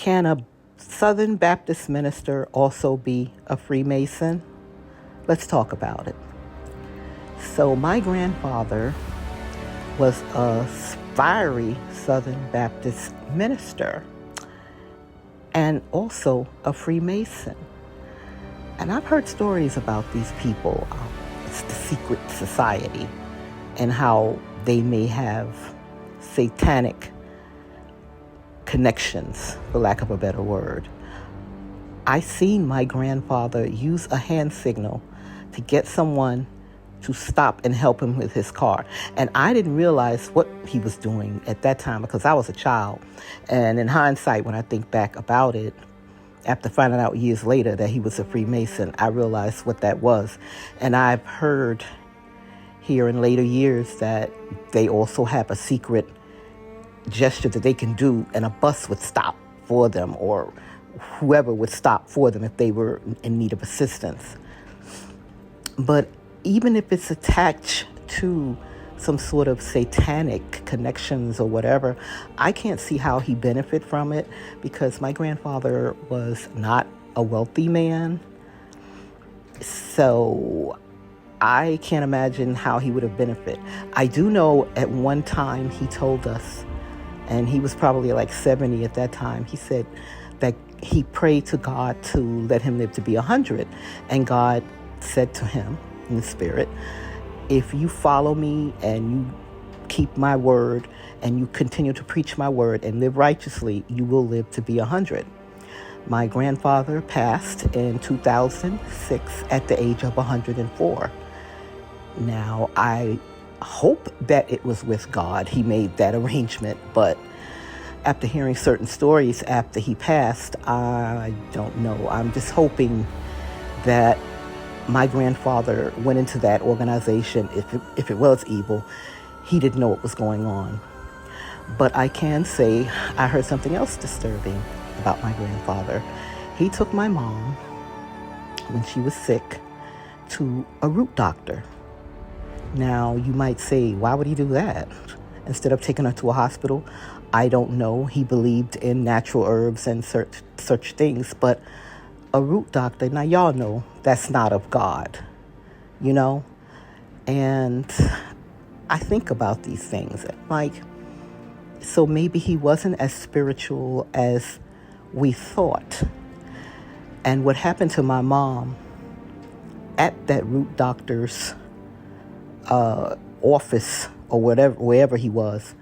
Can a Southern Baptist minister also be a Freemason? Let's talk about it. So my grandfather was a fiery Southern Baptist minister and also a Freemason. And I've heard stories about these people. It's the secret society and how they may have satanic connections, for lack of a better word. I seen my grandfather use a hand signal to get someone to stop and help him with his car. And I didn't realize what he was doing at that time because I was a child. And in hindsight, when I think back about it, after finding out years later that he was a Freemason, I realized what that was. And I've heard here in later years that they also have a secret gesture that they can do, and a bus would stop for them, or whoever would stop for them if they were in need of assistance. But even if it's attached to some sort of satanic connections or whatever, I can't see how he benefit from it, because my grandfather was not a wealthy man. So I can't imagine how he would have benefit. I do know at one time he told us, and he was probably like 70 at that time, he said that he prayed to God to let him live to be 100. And God said to him in the spirit, if you follow me and you keep my word and you continue to preach my word and live righteously, you will live to be 100. My grandfather passed in 2006 at the age of 104. Now, I hope that it was with God he made that arrangement, but after hearing certain stories after he passed, I don't know. I'm just hoping that my grandfather went into that organization. If it was evil, he didn't know what was going on. But I can say I heard something else disturbing about my grandfather. He took my mom, when she was sick, to a root doctor. Now, you might say, why would he do that instead of taking her to a hospital? I don't know. He believed in natural herbs and such things, but a root doctor, now y'all know that's not of God, you know? And I think about these things, like, so maybe he wasn't as spiritual as we thought. And what happened to my mom at that root doctor's office or wherever he was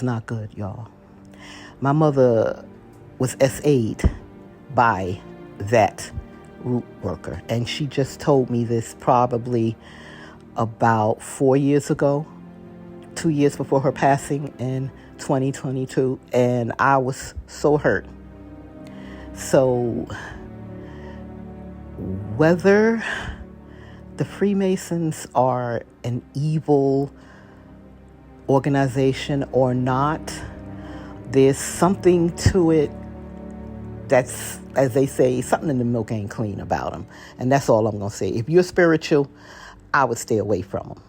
not good, y'all. My mother was SA'd by that root worker, and she just told me this probably about 4 years ago, 2 years before her passing in 2022, and I was so hurt. So whether the Freemasons are an evil organization or not, there's something to it that's, as they say, something in the milk ain't clean about them. And that's all I'm going to say. If you're spiritual, I would stay away from them.